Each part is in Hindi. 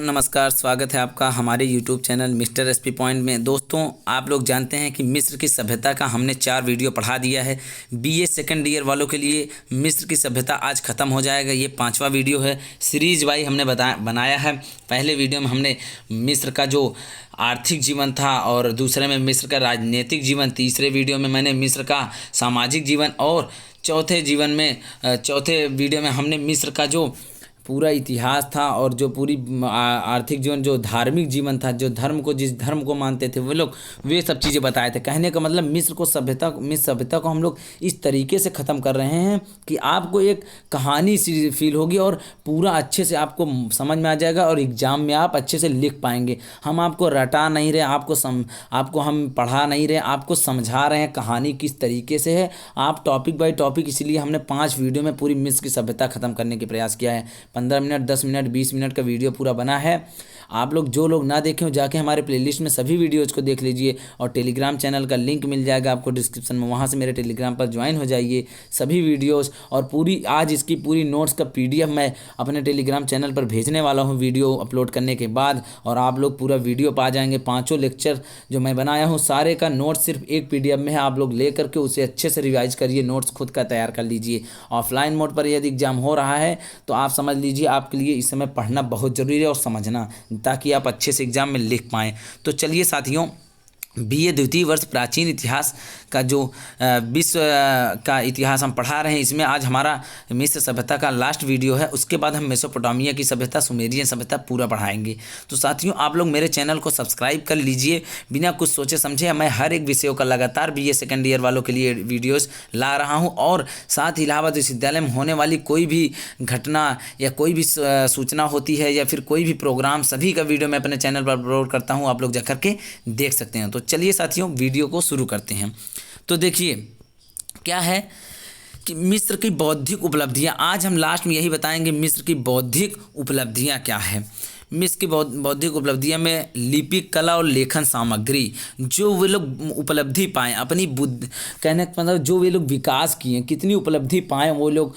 नमस्कार, स्वागत है आपका हमारे YouTube channel mister SP point में। दोस्तों, आप लोग जानते हैं कि मिस्र की सभ्यता का हमने 4 वीडियो पढ़ा दिया है। बीए सेकंड ईयर वालों के लिए मिस्र की सभ्यता आज ख़त्म हो जाएगा। ये 5वां वीडियो है, सीरीज वाई हमने बनाया है। पहले वीडियो में हमने मिस्र का जो आर्थिक जीवन था और दूसरे में मिस्र का राजनीतिक जीवन, तीसरे वीडियो में मैंने मिस्र का सामाजिक जीवन और चौथे वीडियो में हमने मिस्र का जो पूरा इतिहास था और जो पूरी आर्थिक जीवन, जो धार्मिक जीवन था, जो जिस धर्म को मानते थे वे सब चीज़ें बताए थे। कहने का मतलब मिस्र सभ्यता को हम लोग इस तरीके से ख़त्म कर रहे हैं कि आपको एक कहानी सी फील होगी और पूरा अच्छे से आपको समझ में आ जाएगा और एग्ज़ाम में आप अच्छे से लिख पाएंगे। हम आपको रटा नहीं रहे, आपको हम पढ़ा नहीं रहे, आपको समझा रहे हैं कहानी किस तरीके से है। आप टॉपिक बाय टॉपिक, इसलिए हमने 5 वीडियो में पूरी मिस्र की सभ्यता ख़त्म करने की प्रयास किया है। 15 मिनट, 10 मिनट, 20 मिनट का वीडियो पूरा बना है। आप लोग जो लोग ना देखें जाके हमारे प्लेलिस्ट में सभी वीडियोज़ को देख लीजिए और टेलीग्राम चैनल का लिंक मिल जाएगा आपको डिस्क्रिप्शन में, वहाँ से मेरे टेलीग्राम पर ज्वाइन हो जाइए। सभी वीडियोज़ और आज इसकी पूरी नोट्स का PDF मैं अपने टेलीग्राम चैनल पर भेजने वाला हूँ वीडियो अपलोड करने के बाद, और आप लोग पूरा वीडियो पा जाएंगे। 5 लेक्चर जो मैं बनाया हूँ सारे का नोट सिर्फ एक PDF में है। आप लोग ले करके उसे अच्छे से रिवाइज करिए, नोट्स खुद का तैयार कर लीजिए। ऑफलाइन मोड पर यदि एग्जाम हो रहा है तो आप समझ लीजिए आपके लिए इस समय पढ़ना बहुत ज़रूरी है और समझना, ताकि आप अच्छे से एग्ज़ाम में लिख पाएँ। तो चलिए साथियों, BA द्वितीय वर्ष प्राचीन इतिहास का जो विश्व का इतिहास हम पढ़ा रहे हैं, इसमें आज हमारा मिस्र सभ्यता का लास्ट वीडियो है। उसके बाद हम मेसोपोटामिया की सभ्यता, सुमेरियन सभ्यता पूरा पढ़ाएंगे। तो साथियों, आप लोग मेरे चैनल को सब्सक्राइब कर लीजिए। बिना कुछ सोचे समझे मैं हर एक विषयों का लगातार BA सेकेंड ईयर वालों के लिए वीडियोज़ ला रहा हूँ, और साथ ही इलाहाबाद विश्वविद्यालय में होने वाली कोई भी घटना या कोई भी सूचना होती है या फिर कोई भी प्रोग्राम, सभी का वीडियो मैं अपने चैनल पर अपलोड करता हूँ। आप लोग जाकर के देख सकते हैं। तो चलिए साथियों, वीडियो को शुरू करते हैं। तो देखिए क्या है कि मिस्र की बौद्धिक उपलब्धियां, आज हम लास्ट में यही बताएंगे मिस्र की बौद्धिक उपलब्धियां क्या है। मिस्र की बौद्धिक उपलब्धियां में लिपिक कला और लेखन सामग्री, जो वे लोग उपलब्धि पाएँ अपनी बुद्धि, कहने का मतलब जो वे लोग विकास किए, कितनी उपलब्धि पाएँ वो लोग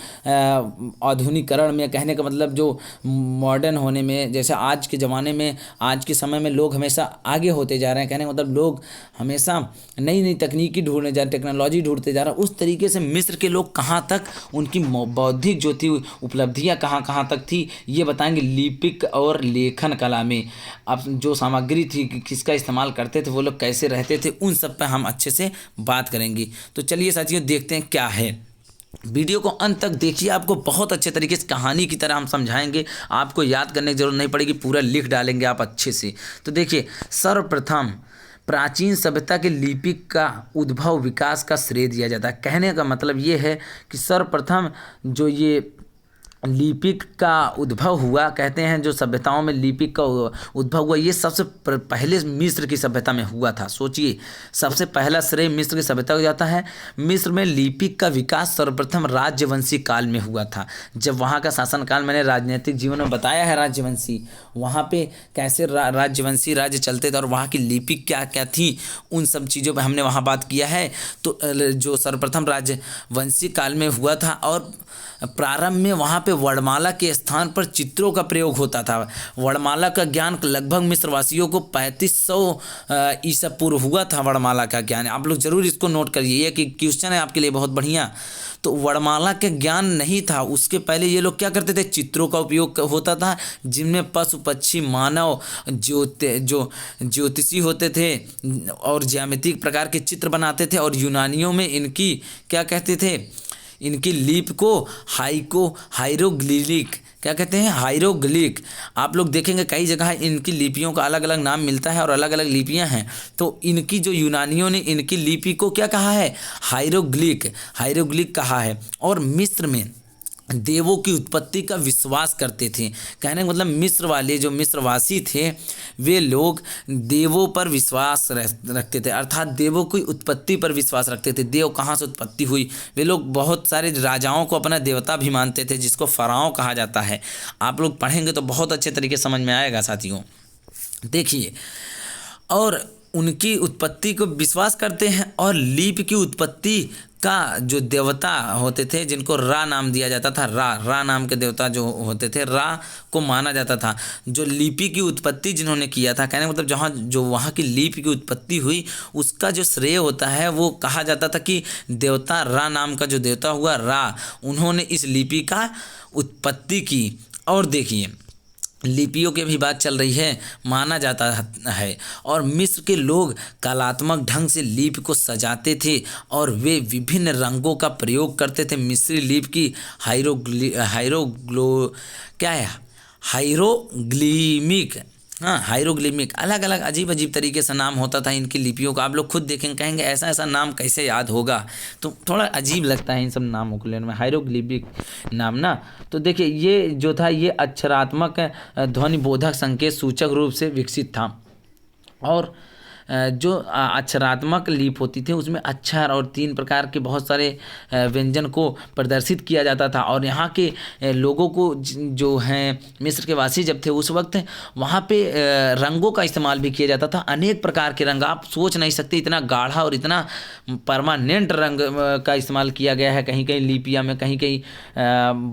आधुनिकरण में, कहने का मतलब जो मॉडर्न होने में। जैसे आज के ज़माने में, आज के समय में लोग हमेशा आगे होते जा रहे हैं, कहने का मतलब लोग हमेशा नई नई तकनीकी ढूंढने जा रहे, टेक्नोलॉजी ढूंढते जा रहे हैं। उस तरीके से मिस्र के लोग कहाँ तक, उनकी बौद्धिक जो थी उपलब्धियाँ कहाँ तक थी, ये बताएंगे। लिपिक और लेखन कला में अब जो सामग्री थी, किसका इस्तेमाल करते थे, वो लोग कैसे रहते थे, उन सब पे हम अच्छे से बात करेंगे। तो चलिए साथियों, देखते हैं क्या है। वीडियो को अंत तक देखिए, आपको बहुत अच्छे तरीके से कहानी की तरह हम समझाएंगे। आपको याद करने की जरूरत नहीं पड़ेगी, पूरा लिख डालेंगे आप अच्छे से। तो देखिए, सर्वप्रथम प्राचीन सभ्यता के लिपिक का उद्भव विकास का श्रेय दिया जाता है। कहने का मतलब ये है कि सर्वप्रथम जो ये लिपिक का उद्भव हुआ, कहते हैं जो सभ्यताओं में लिपिक का उद्भव हुआ, ये सबसे पहले मिस्र की सभ्यता में हुआ था। सोचिए, सबसे पहला श्रेय मिस्र की सभ्यता को जाता है। मिस्र में लिपिक का विकास सर्वप्रथम राजवंशी काल में हुआ था। जब वहाँ का शासनकाल मैंने राजनीतिक जीवन में बताया है, राजवंशी, वहाँ पे कैसे राजवंशी राज्य चलते थे और वहाँ की लिपिक क्या क्या थी, उन सब चीज़ों पर हमने वहाँ बात किया है। तो जो सर्वप्रथम राजवंशी काल में हुआ था, और प्रारंभ में वहाँ पे वर्णमाला के स्थान पर चित्रों का प्रयोग होता था। वर्णमाला का ज्ञान लगभग मिस्रवासियों को 3500 ईसा पूर्व हुआ था। वर्णमाला का ज्ञान आप लोग जरूर इसको नोट करिए, ये कि क्वेश्चन है आपके लिए बहुत बढ़िया। तो वर्णमाला के ज्ञान नहीं था, उसके पहले ये लोग क्या करते थे, चित्रों का उपयोग होता था, जिनमें पशु पक्षी मानव जो ज्योतिषी होते थे और ज्यामितिक प्रकार के चित्र बनाते थे। और यूनानियों में इनकी क्या कहते थे, इनकी लिपि को हाइरोग्लिक क्या कहते हैं, हाइरोग्लिक। आप लोग देखेंगे कई जगह इनकी लिपियों का अलग अलग नाम मिलता है और अलग अलग लिपियां हैं। तो इनकी जो यूनानियों ने इनकी लिपि को क्या कहा है, हाइरोग्लिक कहा है। और मिस्र में देवों की उत्पत्ति का विश्वास करते थे। कहने का मतलब मिस्र वाले जो मिस्रवासी थे, वे लोग देवों पर विश्वास रखते थे, अर्थात देवों की उत्पत्ति पर विश्वास रखते थे। देव कहाँ से उत्पत्ति हुई, वे लोग बहुत सारे राजाओं को अपना देवता भी मानते थे, जिसको फराओ कहा जाता है। आप लोग पढ़ेंगे तो बहुत अच्छे तरीके समझ में आएगा साथियों। देखिए, और उनकी उत्पत्ति को विश्वास करते हैं और लिपि की उत्पत्ति का जो देवता होते थे जिनको रा नाम दिया जाता था, रा नाम के देवता जो होते थे, रा को माना जाता था। जो लिपि की उत्पत्ति जिन्होंने किया था, कहने का मतलब जहाँ जो वहाँ की लिपि की उत्पत्ति हुई उसका जो श्रेय होता है वो कहा जाता था कि देवता रा नाम का जो देवता हुआ रा, उन्होंने इस लिपि का उत्पत्ति की। और देखिए लिपियों की भी बात चल रही है, माना जाता है। और मिस्र के लोग कलात्मक ढंग से लिपि को सजाते थे और वे विभिन्न रंगों का प्रयोग करते थे। मिस्री लिपि की हायरोग्लिमिक हायरोग्लिमिक अलग अलग अजीब अजीब तरीके से नाम होता था इनकी लिपियों का। आप लोग खुद देखेंगे, कहेंगे ऐसा ऐसा नाम कैसे याद होगा, तो थोड़ा अजीब लगता है इन सब नामों को लेने में, हायरोग्लिमिक नाम ना। तो देखिए ये जो था ये अक्षरात्मक ध्वनि बोधक संकेत सूचक रूप से विकसित था। और जो अक्षरात्मक लिपि होती थी उसमें अक्षर और 3 प्रकार के बहुत सारे व्यंजन को प्रदर्शित किया जाता था। और यहाँ के लोगों को जो हैं मिस्र के वासी जब थे उस वक्त वहाँ पे रंगों का इस्तेमाल भी किया जाता था, अनेक प्रकार के रंग। आप सोच नहीं सकते इतना गाढ़ा और इतना परमानेंट रंग का इस्तेमाल किया गया है कहीं कहीं लिपियाँ में, कहीं कहीं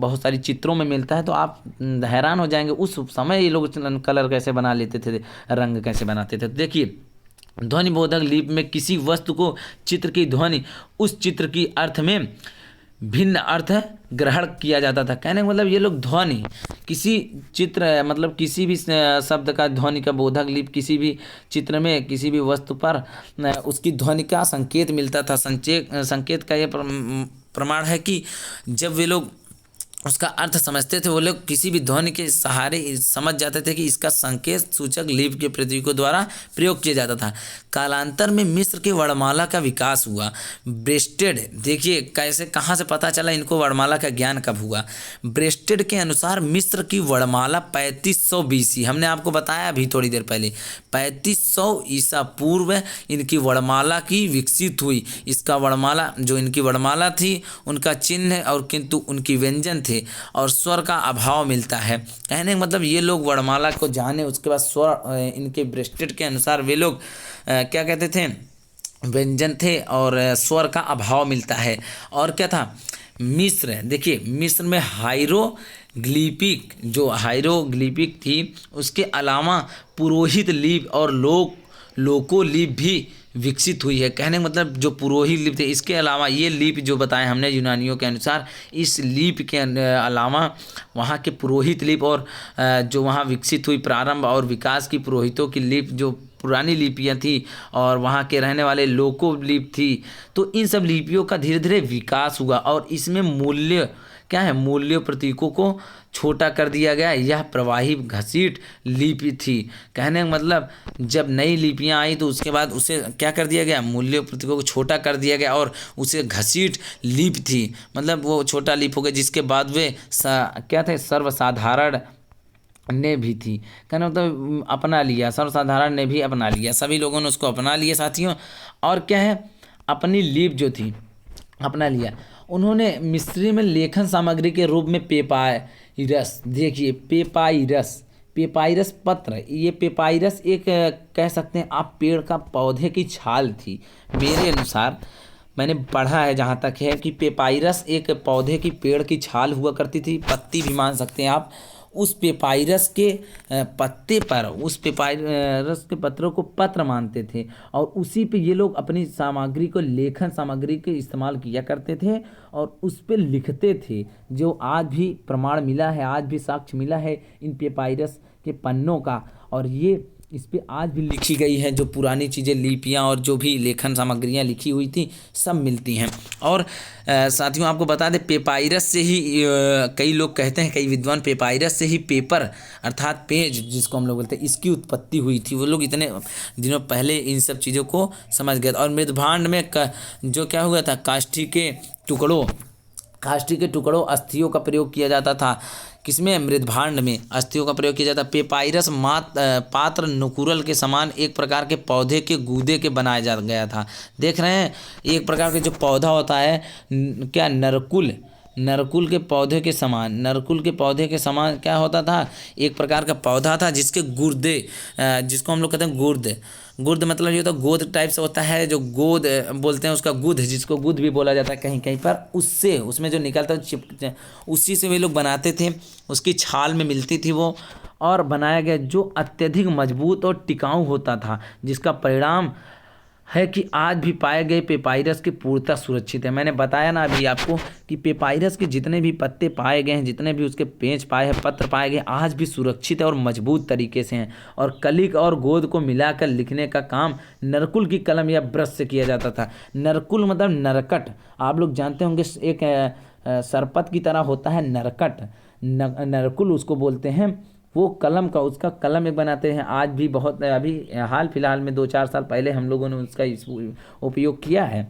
बहुत सारी चित्रों में मिलता है। तो आप हैरान हो जाएंगे उस समय ये लोग कलर कैसे बना लेते थे, रंग कैसे बनाते थे। देखिए ध्वनि बोधक लिपि में किसी वस्तु को चित्र की ध्वनि उस चित्र की अर्थ में भिन्न अर्थ ग्रहण किया जाता था। कहने का मतलब ये लोग ध्वनि किसी चित्र मतलब किसी भी शब्द का ध्वनि का बोधक लिपि किसी भी चित्र में किसी भी वस्तु पर उसकी ध्वनि का संकेत मिलता था। संकेत का ये प्रमाण है कि जब वे लोग उसका अर्थ समझते थे वो लोग किसी भी ध्वनि के सहारे समझ जाते थे कि इसका संकेत सूचक लिपि के प्रतीकों द्वारा प्रयोग किया जाता था। कालांतर में मिस्र के वर्णमाला का विकास हुआ। ब्रेस्टेड देखिए कैसे कहाँ से पता चला इनको वर्णमाला का ज्ञान कब हुआ। ब्रेस्टेड के अनुसार मिस्र की वर्णमाला 3500 BC, हमने आपको बताया अभी थोड़ी देर पहले 3500 ईसा पूर्व इनकी वर्णमाला की विकसित हुई। इसका वर्णमाला जो इनकी वर्णमाला थी उनका चिन्ह और किंतु उनकी व्यंजन थे और स्वर का अभाव मिलता है। कहने का मतलब ये लोग वर्णमाला को जाने उसके बाद स्वर इनके ब्रेस्टेड के अनुसार वे लोग क्या कहते थे व्यंजन थे और स्वर का अभाव मिलता है। और क्या था मिस्र, देखिए मिस्र में हायरोग्लिपिक थी, उसके अलावा पुरोहित लिपि और लोको लिपि भी विकसित हुई है। कहने का मतलब जो पुरोहित लिपि थे इसके अलावा ये लिपि जो बताए हमने यूनानियों के अनुसार, इस लिपि के अलावा वहाँ के पुरोहित लिपि और जो वहाँ विकसित हुई प्रारंभ और विकास की पुरोहितों की लिपि जो पुरानी लिपियाँ थी और वहाँ के रहने वाले लोको लिपि थी, तो इन सब लिपियों का धीरे धीरे विकास हुआ और इसमें मूल्य क्या है, मूल्य प्रतीकों को छोटा कर दिया गया। यह प्रवाही घसीट लिपि थी। कहने का मतलब जब नई लिपियाँ आई तो उसके बाद उसे क्या कर दिया गया, मूल्य प्रतीकों को छोटा कर दिया गया और उसे घसीट लिपि थी, मतलब वो छोटा लिपि हो गया जिसके बाद वे क्या थे सर्वसाधारण ने भी थी। कहना मतलब अपना लिया, सर्वसाधारण ने भी अपना लिया, सभी लोगों ने उसको अपना लिया साथियों। और क्या है अपनी लिपि जो थी अपना लिया। उन्होंने मिस्री में लेखन सामग्री के रूप में पेपायरस, देखिए पेपायरस पत्र, ये पेपायरस एक कह सकते हैं आप पेड़ का पौधे की छाल थी। मेरे अनुसार मैंने पढ़ा है जहाँ तक है कि पेपायरस एक पौधे की पेड़ की छाल हुआ करती थी, पत्ती भी मान सकते हैं आप। उस पेपायरस के पत्ते पर उस पेपायरस के पत्रों को पत्र मानते थे और उसी पे ये लोग अपनी सामग्री को लेखन सामग्री के इस्तेमाल किया करते थे और उस पे लिखते थे। जो आज भी प्रमाण मिला है, आज भी साक्ष्य मिला है इन पेपायरस के पन्नों का और ये इस पे आज भी लिखी गई है जो पुरानी चीज़ें लिपियाँ और जो भी लेखन सामग्रियाँ लिखी हुई थी सब मिलती हैं। और साथियों आपको बता दें पेपायरस से ही कई लोग कहते हैं, कई विद्वान पेपायरस से ही पेपर अर्थात पेज जिसको हम लोग बोलते हैं इसकी उत्पत्ति हुई थी। वो लोग इतने दिनों पहले इन सब चीज़ों को समझ गए। और मृदभांड में जो क्या हुआ था काष्ठी के टुकड़ों अस्थियों का प्रयोग किया जाता था। किसमें, मृदभांड में अस्थियों का प्रयोग किया जाता। पेपायरस पात्र नुकुरल के समान एक प्रकार के पौधे के गूदे के बनाया जा गया था। देख रहे हैं एक प्रकार के जो पौधा होता है क्या नरकुल के पौधे के समान, नरकुल के पौधे के समान क्या होता था, एक प्रकार का पौधा था जिसके गुर्दे, जिसको हम लोग कहते हैं गुर्द, गुर्द मतलब ये तो गोद टाइप से होता है, जो गोद बोलते हैं उसका, गुद, जिसको गुद भी बोला जाता है कहीं कहीं पर, उससे उसमें जो निकलता चिप, उसी से वे लोग बनाते थे, उसकी छाल में मिलती थी वो, और बनाया गया जो अत्यधिक मजबूत और टिकाऊ होता था, जिसका परिणाम है कि आज भी पाए गए पेपाइरस के पूर्णतः सुरक्षित है। मैंने बताया ना अभी आपको कि पेपाइरस के जितने भी पत्ते पाए गए हैं, जितने भी उसके पेंच पाए हैं, पत्र पाए गए, आज भी सुरक्षित है और मजबूत तरीके से हैं। और कलिक और गोद को मिलाकर लिखने का काम नरकुल की कलम या ब्रश से किया जाता था। नरकुल मतलब नरकट, आप लोग जानते होंगे, एक सरपत की तरह होता है नरकट, नरकुल उसको बोलते हैं। वो कलम का, उसका कलम एक बनाते हैं, आज भी बहुत, अभी हाल फिलहाल में 2-4 साल पहले हम लोगों ने उसका उपयोग किया है।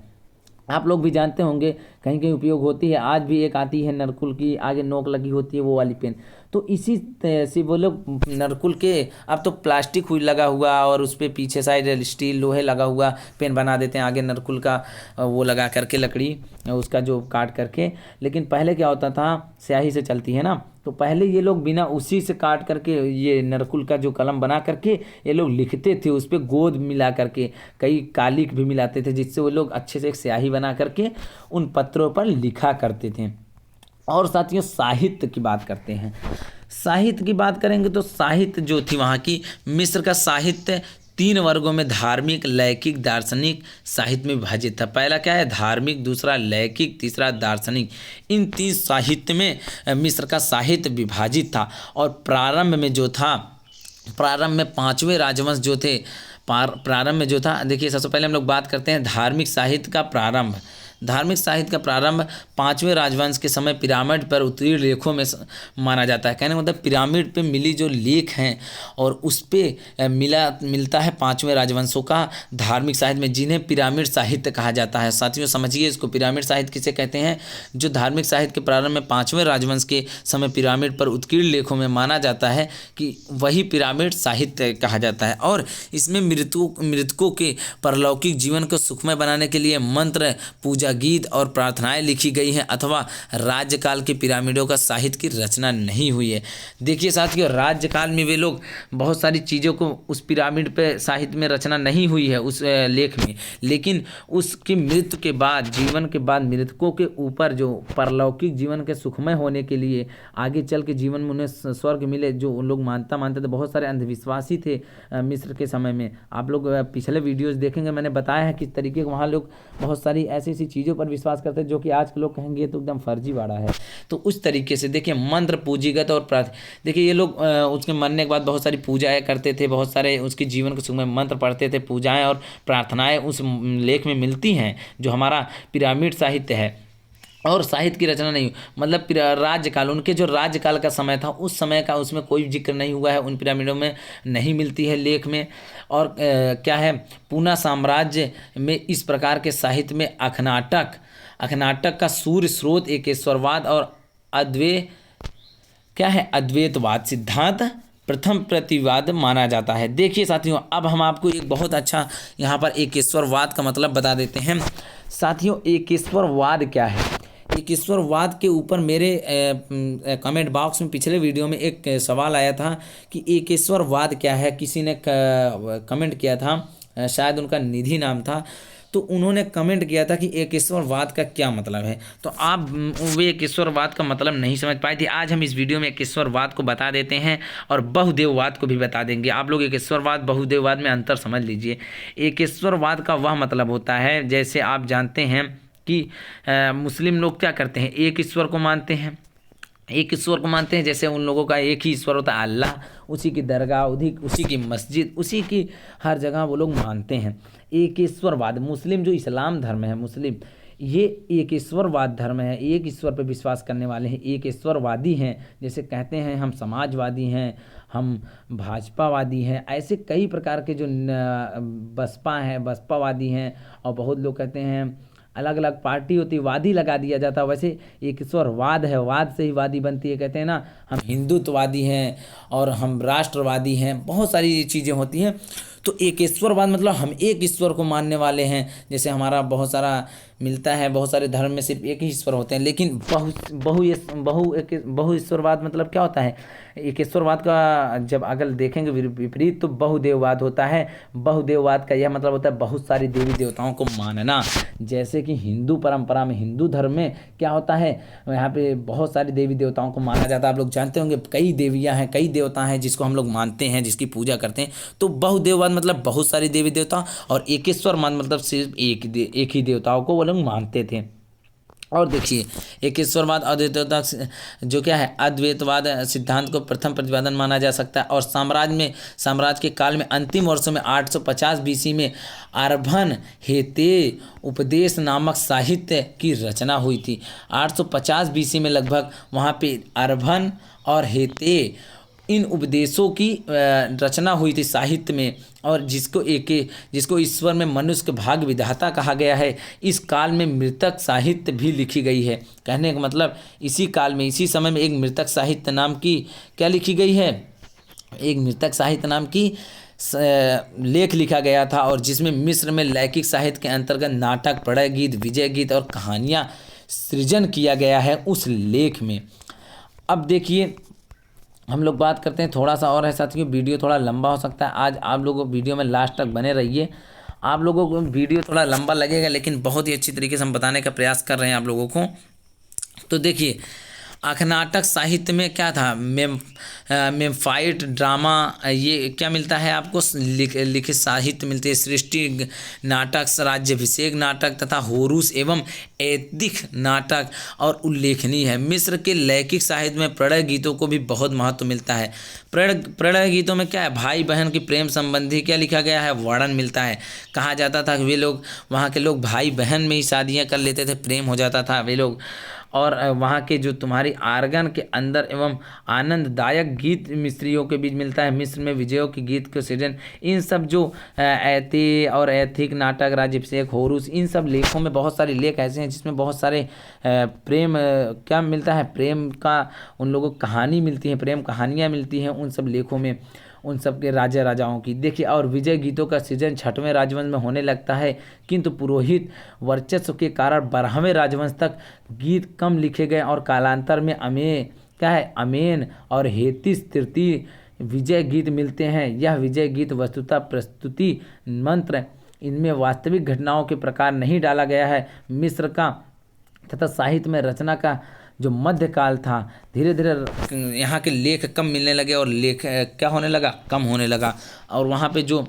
आप लोग भी जानते होंगे कहीं कहीं उपयोग होती है, आज भी एक आती है नरकुल की, आगे नोक लगी होती है, वो वाली पेन। तो इसी तरह से वो लोग नरकुल के, अब तो प्लास्टिक हुई लगा हुआ और उस पर पीछे साइड स्टील लोहे लगा हुआ पेन बना देते हैं, आगे नरकुल का वो लगा करके लकड़ी उसका जो काट करके। लेकिन पहले क्या होता था, स्याही से चलती है ना, तो पहले ये लोग बिना उसी से काट करके, ये नरकुल का जो कलम बना करके ये लोग लिखते थे, उस पर गोद मिला करके, कई कालिक भी मिलाते थे, जिससे वो लोग अच्छे से एक स्याही बना करके उन पत्रों पर लिखा करते थे। और साथियों साहित्य की बात करते हैं, साहित्य की बात करेंगे तो साहित्य जो थी वहाँ की, मिस्र का साहित्य 3 वर्गों में, धार्मिक, लैकिक, दार्शनिक साहित्य में विभाजित था। पहला क्या है, धार्मिक, दूसरा लैकिक, तीसरा दार्शनिक। इन 3 साहित्य में मिस्र का साहित्य विभाजित था। और प्रारंभ में जो था, प्रारंभ में 5वें राजवंश जो थे, प्रारंभ में जो था, देखिए सबसे पहले हम लोग बात करते हैं धार्मिक साहित्य का प्रारंभ। धार्मिक साहित्य का प्रारंभ 5वें राजवंश के समय पिरामिड पर उत्कीर्ण लेखों में माना जाता है। कहने का मतलब पिरामिड पे मिली जो लेख हैं और उस पे मिलता है 5वें राजवंशों का धार्मिक साहित्य में, जिन्हें पिरामिड साहित्य कहा जाता है। साथियों समझिए इसको, पिरामिड साहित्य किसे कहते हैं, जो धार्मिक साहित्य के प्रारंभ में 5वें राजवंश के समय पिरामिड पर उत्कीर्ण लेखों में माना जाता है कि वही पिरामिड साहित्य कहा जाता है। और इसमें मृतकों के परलौकिक जीवन को सुखमय बनाने के लिए मंत्र, पूजा, गीत और प्रार्थनाएं लिखी गई हैं, अथवा राज्यकाल के पिरामिडों का साहित्य की रचना नहीं हुई है। देखिए साथियों, राज्यकाल में वे लोग बहुत सारी चीज़ों को उस पिरामिड पे साहित्य में रचना नहीं हुई है उस लेख में, लेकिन उसकी मृत्यु के बाद, जीवन के बाद मृतकों के ऊपर जो परलौकिक जीवन के सुखमय होने के लिए, आगे चल के जीवन में उन्हें स्वर्ग मिले, जो उन लोग मानते थे। बहुत सारे अंधविश्वासी थे मिस्र के समय में। आप लोग पिछले वीडियोज़ देखेंगे, मैंने बताया है किस तरीके के वहाँ लोग बहुत सारी ऐसी ऐसी चीज़ों पर विश्वास करते हैं जो कि आज के लोग कहेंगे तो एकदम फर्जीवाड़ा है। तो उस तरीके से देखिए, मंत्र, पूंजीगत और देखिए ये लोग उसके मरने के बाद बहुत सारी पूजाएं करते थे, बहुत सारे उसके जीवन के सुख में मंत्र पढ़ते थे, पूजाएं और प्रार्थनाएं उस लेख में मिलती हैं जो हमारा पिरामिड साहित्य है। और साहित्य की रचना नहीं, मतलब राज्यकाल, उनके जो राज्यकाल का समय था उस समय का उसमें कोई जिक्र नहीं हुआ है, उन पिरामिडों में नहीं मिलती है लेख में। और क्या है, पूना साम्राज्य में इस प्रकार के साहित्य में अखनाटक का सूर्य स्रोत, एकेश्वरवाद और अद्वैतवाद सिद्धांत प्रथम प्रतिवाद माना जाता है। देखिए साथियों, अब हम आपको एक बहुत अच्छा यहाँ पर एकेश्वरवाद का मतलब बता देते हैं। साथियों, एकेश्वरवाद क्या है? एकेश्वरवाद के ऊपर मेरे कमेंट बॉक्स में पिछले वीडियो में एक सवाल आया था कि एकेश्वरवाद क्या है। किसी ने कमेंट किया था, शायद उनका निधि नाम था, तो उन्होंने कमेंट किया था कि एकेश्वरवाद का क्या मतलब है। तो आप वे एकेश्वरवाद का मतलब नहीं समझ पाए थे। आज हम इस वीडियो में एकेश्वरवाद को बता देते हैं और बहुदेववाद को भी बता देंगे। आप लोग एकेश्वरवाद, बहुदेववाद में अंतर समझ लीजिए। एकेश्वरवाद का वह मतलब होता है, जैसे आप जानते हैं कि मुस्लिम लोग क्या करते हैं, एक ईश्वर को मानते हैं, एक ईश्वर को मानते हैं। जैसे उन लोगों का एक ही ईश्वर होता है अल्लाह, उसी की दरगाह, उसी की मस्जिद, उसी की हर जगह वो लोग मानते हैं। एक ईश्वरवाद, मुस्लिम जो इस्लाम धर्म है, मुस्लिम ये एक ईश्वरवाद धर्म है, एक ईश्वर पर विश्वास करने वाले हैं, एक ईश्वरवादी हैं। जैसे कहते हैं हम समाजवादी हैं, हम भाजपावादी हैं, ऐसे कई प्रकार के जो बसपा हैं, बसपावादी हैं, और बहुत लोग कहते हैं अलग अलग पार्टी होती है, वादी लगा दिया जाता है। वैसे एक ईश्वरवाद है, वाद से ही वादी बनती है। कहते हैं ना, हम हिंदुत्ववादी हैं और हम राष्ट्रवादी हैं, बहुत सारी चीज़ें होती हैं। तो एकेश्वरवाद मतलब हम एक ईश्वर को मानने वाले हैं। जैसे हमारा बहुत सारा मिलता है, बहुत सारे धर्म में सिर्फ एक ही ईश्वर होते हैं, लेकिन बहु ईश्वरवाद मतलब क्या होता है? एकेश्वरवाद का जब अगर देखेंगे विपरीत तो बहुदेववाद होता है। बहुदेववाद का यह मतलब होता है बहुत सारी देवी देवताओं को मानना। जैसे कि हिंदू परंपरा में, हिंदू धर्म में क्या होता है, यहाँ पे बहुत सारी देवी देवताओं को माना जाता है। आप लोग जानते होंगे कई देवियाँ हैं, कई देवता हैं जिसको हम लोग मानते हैं, जिसकी पूजा करते हैं। तो बहुदेववाद मतलब बहुत सारी देवी देवता, और एकेश्वरवाद मतलब सिर्फ एक ही देवताओं को वो लोग मानते थे। और देखिए एकेश्वरवाद अद्वैतवाद जो क्या है, अद्वैतवाद सिद्धांत को प्रथम प्रतिपादन माना जा सकता है। और साम्राज्य के काल में अंतिम वर्षों में 850 बीसी में आरभन हेते उपदेश नामक साहित्य की रचना हुई थी। 850 बीसी में लगभग वहाँ पे आरभन और हेते इन उपदेशों की रचना हुई थी साहित्य में, और जिसको ईश्वर में मनुष्य के भाग्य विधाता कहा गया है। इस काल में मृतक साहित्य भी लिखी गई है। कहने का मतलब इसी काल में, इसी समय में एक मृतक साहित्य नाम की क्या लिखी गई है, एक मृतक साहित्य नाम की लेख लिखा गया था, और जिसमें मिस्र में लैखिक साहित्य के अंतर्गत नाटक, प्रणय गीत, विजय गीत और कहानियाँ सृजन किया गया है उस लेख में। अब देखिए हम लोग बात करते हैं थोड़ा सा और है साथियों, वीडियो थोड़ा लंबा हो सकता है। आज आप लोगों वीडियो में लास्ट तक बने रहिए। आप लोगों को वीडियो थोड़ा लंबा लगेगा, लेकिन बहुत ही अच्छी तरीके से हम बताने का प्रयास कर रहे हैं आप लोगों को। तो देखिए नाटक साहित्य में क्या था, मेम्फाइट ड्रामा, ये क्या मिलता है आपको, लिखित साहित्य मिलते हैं। सृष्टि नाटक, राज्याभिषेक नाटक तथा होरूस एवं ऐतिक नाटक और उल्लेखनीय है। मिस्र के लैखिक साहित्य में प्रणय गीतों को भी बहुत महत्व मिलता है। प्रणय गीतों में क्या है, भाई बहन की प्रेम संबंधी क्या लिखा गया है, वर्णन मिलता है। कहा जाता था कि वे लोग, वहाँ के लोग भाई बहन में ही शादियाँ कर लेते थे, प्रेम हो जाता था वे लोग। और वहाँ के जो तुम्हारी आर्गन के अंदर एवं आनंददायक गीत मिस्रियों के बीच मिलता है। मिस्र में विजयों के गीत के सृजन, इन सब जो ऐति और ऐथिक नाटक, राज्याभिषेक, होरूस, इन सब लेखों में बहुत सारे लेख ऐसे हैं जिसमें बहुत सारे प्रेम क्या मिलता है, प्रेम का उन लोगों को कहानी मिलती है, प्रेम कहानियाँ मिलती हैं उन सब लेखों में, उन सब के राजाओं की। देखिए और विजय गीतों का सृजन 6वें राजवंश में होने लगता है, किंतु पुरोहित वर्चस्व के कारण 12वें राजवंश तक गीत कम लिखे गए, और कालांतर में अमेन और हेतिस तृतीय विजय गीत मिलते हैं। यह विजय गीत वस्तुतः प्रस्तुति मंत्र, इनमें वास्तविक घटनाओं के प्रकार नहीं डाला गया है। मिस्र का तथा साहित्य में रचना का जो मध्यकाल था, धीरे धीरे यहाँ के लेख कम मिलने लगे और लेख क्या होने लगा, कम होने लगा, और वहाँ पे जो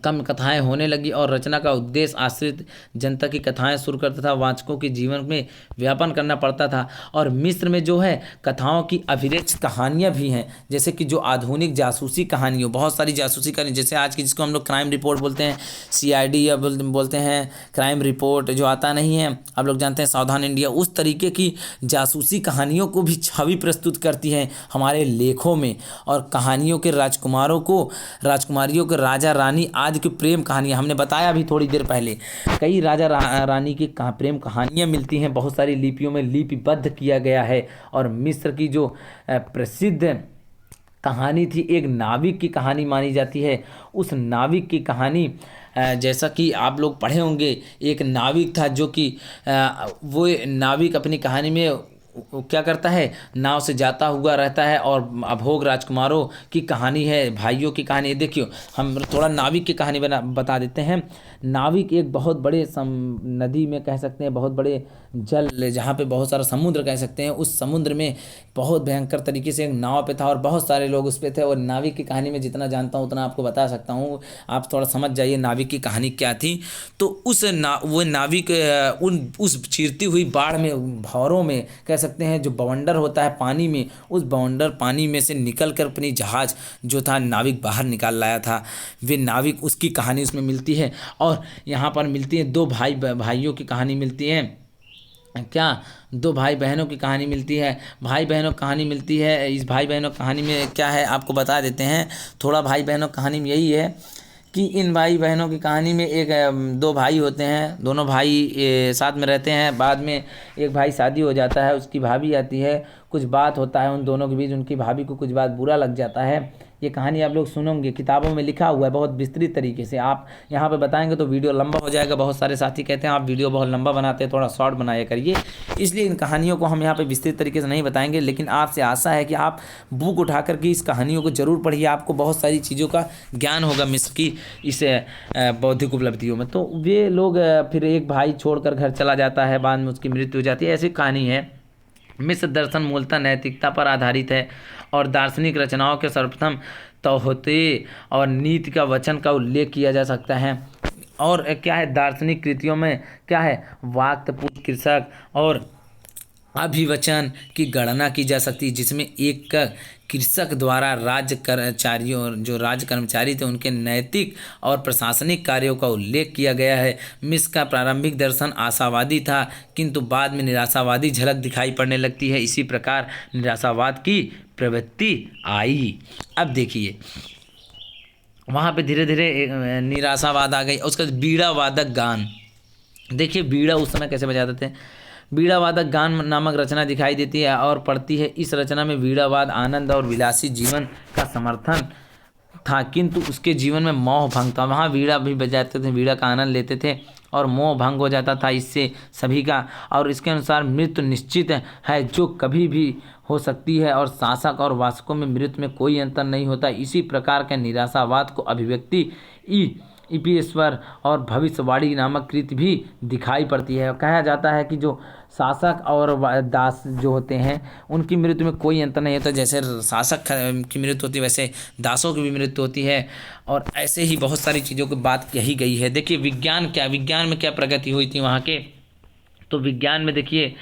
कम कथाएं होने लगी और रचना का उद्देश्य आश्रित जनता की कथाएं शुरू करता था, वाचकों के जीवन में व्यापन करना पड़ता था। और मिस्र में जो है कथाओं की अभिरचित कहानियां भी हैं, जैसे कि जो आधुनिक जासूसी कहानियों, बहुत सारी जासूसी कहानी, जैसे आज की जिसको हम लोग क्राइम रिपोर्ट बोलते हैं, CID या बोलते हैं क्राइम रिपोर्ट, जो आता नहीं है आप लोग जानते हैं सावधान इंडिया, उस तरीके की जासूसी कहानियों को भी छवि प्रस्तुत करती है हमारे लेखों में। और कहानियों के राजकुमारियों के राजा रानी आदि की प्रेम कहानियाँ, हमने बताया अभी थोड़ी देर पहले, कई राजा रानी की प्रेम कहानियाँ मिलती हैं, बहुत सारी लिपियों में लिपिबद्ध किया गया है। और मिस्र की जो प्रसिद्ध कहानी थी, एक नाविक की कहानी मानी जाती है। उस नाविक की कहानी जैसा कि आप लोग पढ़े होंगे, एक नाविक था जो कि वो नाविक अपनी कहानी में क्या करता है, नाव से जाता हुआ रहता है, और अभोग राजकुमारों की कहानी है, भाइयों की कहानी है। देखियो हम थोड़ा नाविक की कहानी बता देते हैं। नाविक एक बहुत बड़े नदी में कह सकते हैं, बहुत बड़े जल, जहाँ पे बहुत सारा समुद्र कह सकते हैं, उस समुद्र में बहुत भयंकर तरीके से एक नाव पे था और बहुत सारे लोग उस पे थे। और नाविक की कहानी में जितना जानता हूँ उतना आपको बता सकता हूँ, आप थोड़ा समझ जाइए नाविक की कहानी क्या थी। तो वो नाविक उस चीरती हुई बाढ़ में, भंवरों में कह सकते हैं, जो बवंडर होता है पानी में, उस बवंडर पानी में से निकल कर अपनी जहाज जो था नाविक बाहर निकाल लाया था। वे नाविक, उसकी कहानी उसमें मिलती है। और यहाँ पर मिलती है दो भाइयों की कहानी मिलती है, क्या दो भाई बहनों की कहानी मिलती है, भाई बहनों की कहानी मिलती है। इस भाई बहनों की कहानी में क्या है आपको बता देते हैं थोड़ा। भाई बहनों की कहानी में यही है कि इन भाई बहनों की कहानी में दो भाई होते हैं, दोनों भाई साथ में रहते हैं। बाद में एक भाई शादी हो जाता है, उसकी भाभी आती है, कुछ बात होता है उन दोनों के बीच, उनकी भाभी को कुछ बात बुरा लग जाता है। ये कहानी आप लोग सुनोगे, किताबों में लिखा हुआ है बहुत विस्तृत तरीके से। आप यहाँ पे बताएंगे तो वीडियो लंबा हो जाएगा। बहुत सारे साथी कहते हैं आप वीडियो बहुत लंबा बनाते हैं, थोड़ा शॉर्ट बनाया करिए, इसलिए इन कहानियों को हम यहाँ पे विस्तृत तरीके से नहीं बताएंगे। लेकिन आपसे आशा है कि आप बुक उठा करके इस कहानियों को जरूर पढ़िए, आपको बहुत सारी चीज़ों का ज्ञान होगा मिस्र की इस बौद्धिक उपलब्धियों में। तो वे लोग फिर एक भाई छोड़कर घर चला जाता है, बाद में उसकी मृत्यु हो जाती है, ऐसी कहानी है। मिस्र दर्शन मूलतः नैतिकता पर आधारित है और दार्शनिक रचनाओं के सर्वप्रथम तौहते और नीति का वचन का उल्लेख किया जा सकता है। और क्या है, दार्शनिक कृतियों में क्या है, वाक्यपूर्ण कृषक और अभिवचन की गणना की जा सकती है, जिसमें एक कृषक द्वारा राज्य कर्मचारियों, जो राज्य कर्मचारी थे, उनके नैतिक और प्रशासनिक कार्यों का उल्लेख किया गया है। मिस्र का प्रारंभिक दर्शन आशावादी था, किंतु बाद में निराशावादी झलक दिखाई पड़ने लगती है। इसी प्रकार निराशावाद की प्रवृत्ति आई। अब देखिए वहाँ पे धीरे धीरे निराशावाद आ गई। उसका बीड़ा वादक गान, देखिए बीड़ा उस समय कैसे बजाते थे। बीड़ा वादक गान नामक रचना दिखाई देती है और पढ़ती है। इस रचना में बीड़ावाद आनंद और विलासी जीवन का समर्थन था, किंतु उसके जीवन में मोह भंग था। वहाँ बीड़ा भी बजाते थे, बीड़ा का आनंद लेते थे और मोह भंग हो जाता था इससे सभी का। और इसके अनुसार मृत्यु निश्चित है, जो कभी भी हो सकती है, और शासक और वासकों में मृत्यु में कोई अंतर नहीं होता। इसी प्रकार के निराशावाद को अभिव्यक्ति ईश्वर और भविष्यवाणी नामक कृति भी दिखाई पड़ती है। कहा जाता है कि जो शासक और दास जो होते हैं उनकी मृत्यु में कोई अंतर नहीं होता। जैसे शासक की मृत्यु होती है वैसे दासों की भी मृत्यु होती है। और ऐसे ही बहुत सारी चीज़ों की बात कही गई है। देखिए विज्ञान में क्या प्रगति हुई थी वहाँ के, तो विज्ञान में देखिए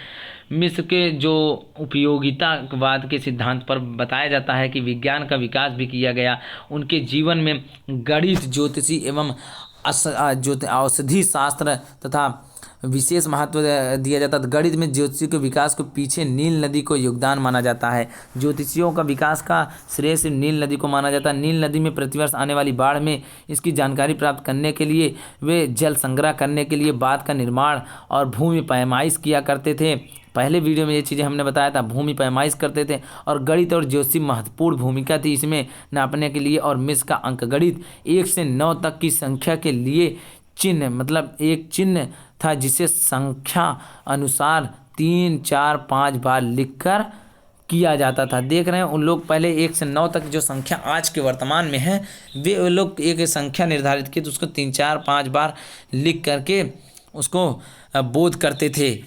मिस्र के जो उपयोगितावाद के सिद्धांत पर बताया जाता है कि विज्ञान का विकास भी किया गया। उनके जीवन में गणित, ज्योतिषी एवं औषधि शास्त्र तथा विशेष महत्व दिया जाता है। गणित में ज्योतिषी के विकास के पीछे नील नदी को योगदान माना जाता है। ज्योतिषियों का विकास का श्रेय सिर्फ नील नदी को माना जाता है। नील नदी में प्रतिवर्ष आने वाली बाढ़ में इसकी जानकारी प्राप्त करने के लिए वे जल संग्रह करने के लिए बांध का निर्माण और भूमि पैमाइश किया करते थे। पहले वीडियो में ये चीज़ें हमने बताया था, भूमि पैमाइश करते थे। और गणित और ज्योतिषी महत्वपूर्ण भूमिका थी इसमें नापने के लिए। और मिस्र का अंक गणित 1 से 9 तक की संख्या के लिए चिन्ह, मतलब एक चिन्ह था जिसे संख्या अनुसार 3, 4, 5 बार लिखकर किया जाता था। देख रहे हैं उन लोग पहले 1 से 9 तक जो संख्या आज के वर्तमान में है, वे लोग एक संख्या निर्धारित की तो उसको 3, 4, 5 बार लिख करके उसको बोध करते थे,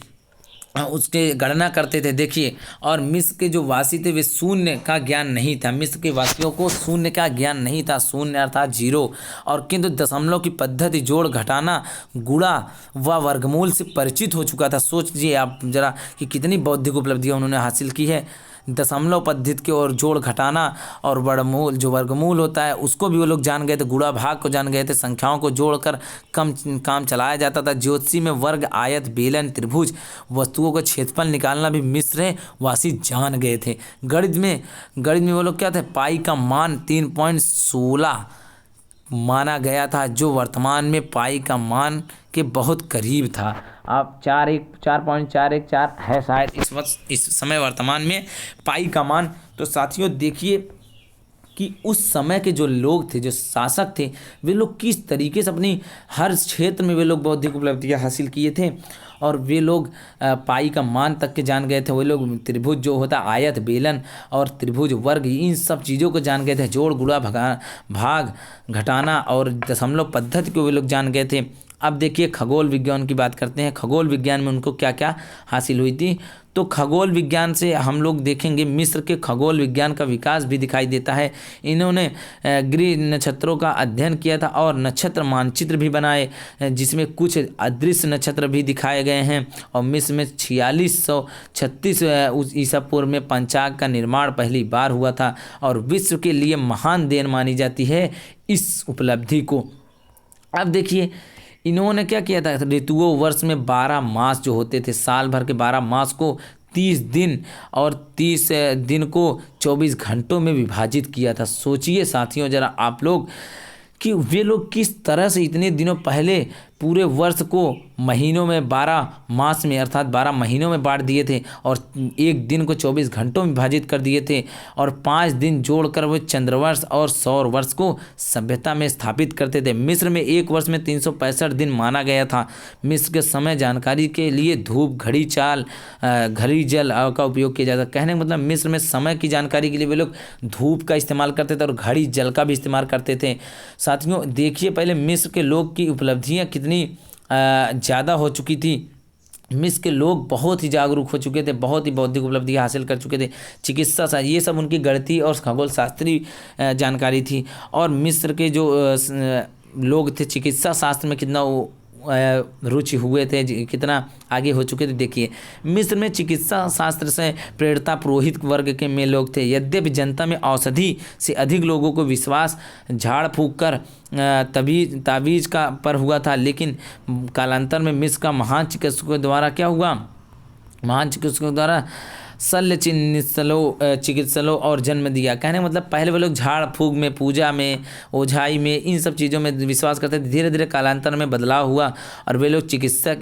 उसके गणना करते थे। देखिए, और मिस्र के जो वासी थे वे शून्य का ज्ञान नहीं था। मिस्र के वासियों को शून्य का ज्ञान नहीं था, शून्य अर्थात जीरो। और किंतु दशमलव की पद्धति, जोड़ घटाना, गुणा व वर्गमूल से परिचित हो चुका था। सोचिए आप जरा कि कितनी बौद्धिक उपलब्धियाँ उन्होंने हासिल की है। दशमलव पद्धति के और जोड़ घटाना और वर्गमूल, जो वर्गमूल होता है उसको भी वो लोग जान गए थे, गुणा भाग को जान गए थे। संख्याओं को जोड़कर काम चलाया जाता था। ज्योतिषी में वर्ग, आयत, बेलन, त्रिभुज, वस्तुओं का क्षेत्रफल निकालना भी मिस्र वासी जान गए थे। गणित में वो लोग क्या थे, पाई का मान 3.16 माना गया था, जो वर्तमान में पाई का मान के बहुत करीब था। अब 4.414 है शायद इस समय वर्तमान में पाई का मान। तो साथियों देखिए कि उस समय के जो लोग थे, जो शासक थे, वे लोग किस तरीके से अपनी हर क्षेत्र में वे लोग बौद्धिक उपलब्धियां हासिल किए थे। और वे लोग पाई का मान तक के जान गए थे। वे लोग त्रिभुज जो होता, आयत, बेलन और त्रिभुज, वर्ग, इन सब चीज़ों को जान गए थे। जोड़, गुणा, भाग, घटाना और दशमलव पद्धति को वे लोग जान गए थे। अब देखिए खगोल विज्ञान की बात करते हैं। खगोल विज्ञान में उनको क्या क्या हासिल हुई थी, तो खगोल विज्ञान से हम लोग देखेंगे मिस्र के खगोल विज्ञान का विकास भी दिखाई देता है। इन्होंने गृह नक्षत्रों का अध्ययन किया था और नक्षत्र मानचित्र भी बनाए, जिसमें कुछ अदृश्य नक्षत्र भी दिखाए गए हैं। और मिस्र में 4636 ईसा पूर्व में पंचांग का निर्माण पहली बार हुआ था और विश्व के लिए महान देन मानी जाती है इस उपलब्धि को। अब देखिए इन्होंने क्या किया था, ऋतुओं, वर्ष में 12 मास जो होते थे, साल भर के 12 मास को 30 दिन और 30 दिन को 24 घंटों में विभाजित किया था। सोचिए साथियों जरा आप लोग कि वे लोग किस तरह से इतने दिनों पहले पूरे वर्ष को महीनों में 12 मास में अर्थात 12 महीनों में बांट दिए थे और एक दिन को 24 घंटों में विभाजित कर दिए थे और 5 दिन जोड़कर वो चंद्रवर्ष और सौर वर्ष को सभ्यता में स्थापित करते थे। मिस्र में एक वर्ष में 365 दिन माना गया था। मिस्र के समय जानकारी के लिए धूप, घड़ी चाल, घड़ी जल का उपयोग किया जाता। कहने का मतलब मिस्र में समय की जानकारी के लिए वे लोग धूप का इस्तेमाल करते थे और घड़ी जल का भी इस्तेमाल करते थे। साथियों देखिए पहले मिस्र के लोग की उपलब्धियां कितनी ज़्यादा हो चुकी थी। मिस्र के लोग बहुत ही जागरूक हो चुके थे, बहुत ही बौद्धिक उपलब्धियां हासिल कर चुके थे। चिकित्सा शास्त्र ये सब उनकी गणितीय और खगोल शास्त्रीय जानकारी थी। और मिस्र के जो लोग थे चिकित्सा शास्त्र में कितना रुचि हुए थे, कितना आगे हो चुके थे। देखिए मिस्र में चिकित्सा शास्त्र से प्रेरिता पुरोहित वर्ग के में लोग थे। यद्यपि जनता में औषधि से अधिक लोगों को विश्वास झाड़ फूक कर ताबीज का पर हुआ था, लेकिन कालांतर में मिस्र का महान चिकित्सकों द्वारा क्या हुआ, महान चिकित्सकों द्वारा शल्य चिकित्सकों और जन्म दिया। कहने मतलब पहले वो लोग झाड़ फूक में, पूजा में, ओझाई में, इन सब चीज़ों में विश्वास करते थे। धीरे धीरे कालांतर में बदलाव हुआ और वे लोग चिकित्सक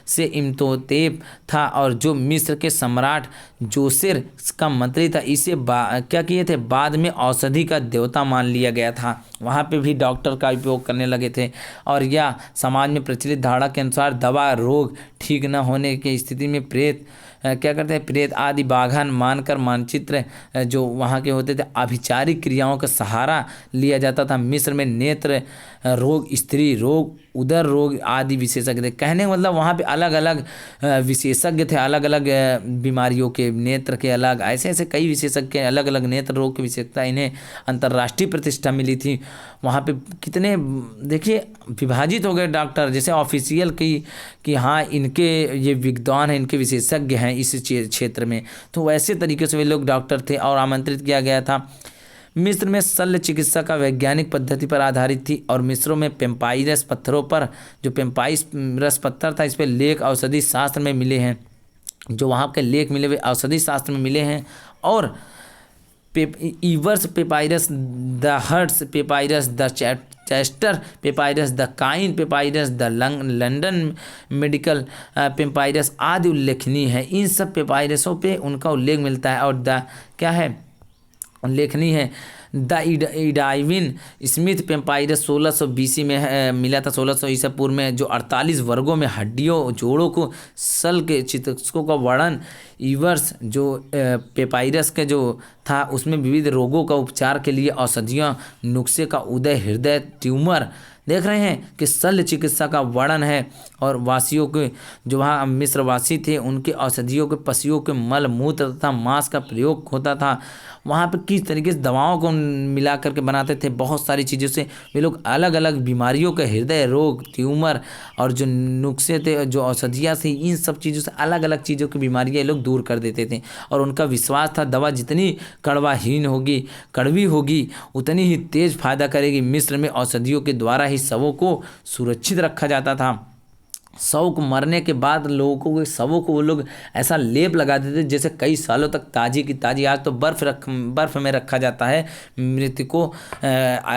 से इम्तोतेब था और जो मिस्र के सम्राट जोसेर का मंत्री था, इसे क्या किए थे, बाद में औषधि का देवता मान लिया गया था। वहाँ पे भी डॉक्टर का उपयोग करने लगे थे। और यह समाज में प्रचलित धारणा के अनुसार दवा रोग ठीक न होने की स्थिति में प्रेत क्या करते हैं, प्रेत आदि बाघन मानकर मानचित्र जो वहाँ के होते थे अभिचारिक क्रियाओं का सहारा लिया जाता था। मिस्र में नेत्र रोग, स्त्री रोग, उदर रोग आदि विशेषज्ञ थे। कहने का मतलब वहाँ पे अलग अलग विशेषज्ञ थे, अलग अलग बीमारियों के, नेत्र के अलग, ऐसे ऐसे कई विशेषज्ञ अलग अलग नेत्र रोग की विशेषता। इन्हें अंतर्राष्ट्रीय प्रतिष्ठा मिली थी। वहाँ पे कितने देखिए विभाजित हो गए डॉक्टर, जैसे ऑफिशियल कि हाँ इनके ये विद्वान हैं, इनके विशेषज्ञ हैं इस क्षेत्र में, तो वैसे तरीके से वे लोग डॉक्टर थे और आमंत्रित किया गया था। मिस्र में शल्य चिकित्सा का वैज्ञानिक पद्धति पर आधारित थी और मिस्रों में पेम्पाइरस पत्थरों पर, जो पेम्पाइरस पत्थर था, इस पर लेख औषधि शास्त्र में मिले हैं। जो वहाँ के लेख मिले वे औषधि शास्त्र में मिले हैं। और ईवर्स पेपाइरस, द हर्ट्स papyrus, the Chester papyrus, the Kahun papyrus, the London medical papyrus आदि उल्लेखनीय है। इन सब पेपाइरसों पे उनका उल्लेख मिलता है। और द क्या है उल्लेखनीय है, द इडाइविन स्मिथ पेम्पाइरस 1600 BC में मिला था, 1600 ईसा पूर्व में, जो 48 वर्गों में हड्डियों जोड़ों को सल के चिकित्सकों का वर्णन। ईवर्स जो पेपाइरस के जो था उसमें विविध रोगों का उपचार के लिए औषधियाँ, नुस्खे का उदय, हृदय, ट्यूमर, देख रहे हैं कि शल्य चिकित्सा का वर्णन है। और वासियों के जो वहाँ मिस्रवासी थे उनके औषधियों के पशुओं के मल मूत्र तथा मांस का प्रयोग होता था। वहाँ पे किस तरीके से दवाओं को मिला करके बनाते थे, बहुत सारी चीज़ों से वे लोग अलग अलग बीमारियों के, हृदय रोग, ट्यूमर और जो नुस्खे थे, जो औषधियाँ थी, इन सब चीज़ों से अलग अलग चीज़ों की बीमारियाँ ये लोग दूर कर देते थे। और उनका विश्वास था दवा जितनी कड़वी होगी उतनी ही तेज फायदा करेगी। मिस्र में औषधियों के द्वारा ही शवों को सुरक्षित रखा जाता था। शव को मरने के बाद लोगों के शवों को वो लोग ऐसा लेप लगा देते जैसे कई सालों तक ताज़ी की ताज़ी। आज तो बर्फ़ में रखा जाता है मृतकों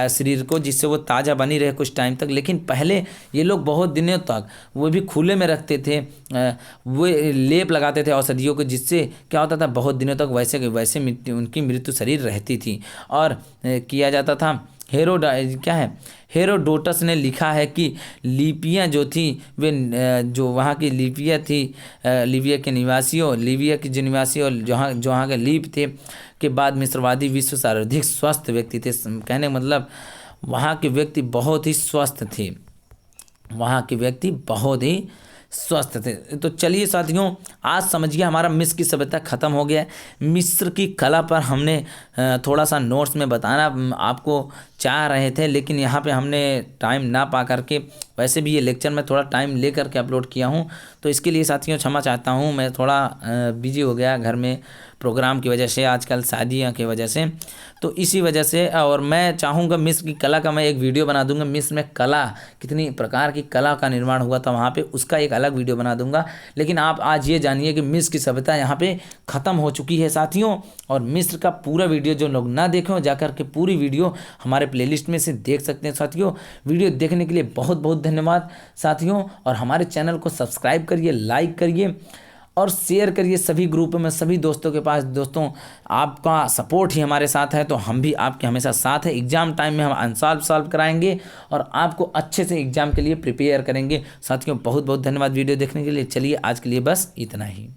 शरीर को, जिससे वो ताज़ा बनी रहे कुछ टाइम तक। लेकिन पहले ये लोग बहुत दिनों तक वो भी खुले में रखते थे, वो लेप लगाते थे औषधियों को, जिससे क्या होता था बहुत दिनों तक वैसे उनकी मृत्यु शरीर रहती थी। और किया जाता था। हेरोडोटस ने लिखा है कि लिपियाँ जो थी वे जो वहाँ की लिपियाँ थी, लीबिया के निवासी और जहाँ के लीप थे के बाद मिस्रवादी विश्व सर्वाधिक स्वस्थ व्यक्ति थे। कहने का मतलब वहाँ के व्यक्ति बहुत ही स्वस्थ थे, वहाँ के व्यक्ति बहुत ही स्वस्थ थे। तो चलिए साथियों, आज समझिए हमारा मिस्र की सभ्यता ख़त्म हो गया है। मिस्र की कला पर हमने थोड़ा सा नोट्स में बताना आपको चाह रहे थे, लेकिन यहाँ पे हमने टाइम ना पा करके, वैसे भी ये लेक्चर में थोड़ा टाइम ले करके अपलोड किया हूँ, तो इसके लिए साथियों क्षमा चाहता हूँ। मैं थोड़ा बिजी हो गया, घर में प्रोग्राम की वजह से, आजकल शादियाँ की वजह से, तो इसी वजह से। और मैं चाहूँगा मिस्र की कला का मैं एक वीडियो बना दूंगा, मिस्र में कला कितनी प्रकार की कला का निर्माण हुआ था वहाँ पे, उसका एक अलग वीडियो बना दूंगा। लेकिन आप आज ये जानिए कि मिस्र की सभ्यता यहाँ पे ख़त्म हो चुकी है साथियों। और मिस्र का पूरा वीडियो जो लोग ना देखें हो, जाकर के पूरी वीडियो हमारे प्लेलिस्ट में से देख सकते हैं साथियों। वीडियो देखने के लिए बहुत बहुत धन्यवाद साथियों। और हमारे चैनल को सब्सक्राइब करिए, लाइक करिए और शेयर करिए सभी ग्रुपों में, सभी दोस्तों के पास। दोस्तों, आपका सपोर्ट ही हमारे साथ है, तो हम भी आपके हमेशा साथ हैं। एग्ज़ाम टाइम में हम अनसॉल्व सॉल्व कराएंगे और आपको अच्छे से एग्ज़ाम के लिए प्रिपेयर करेंगे साथियों। बहुत बहुत धन्यवाद वीडियो देखने के लिए। चलिए आज के लिए बस इतना ही।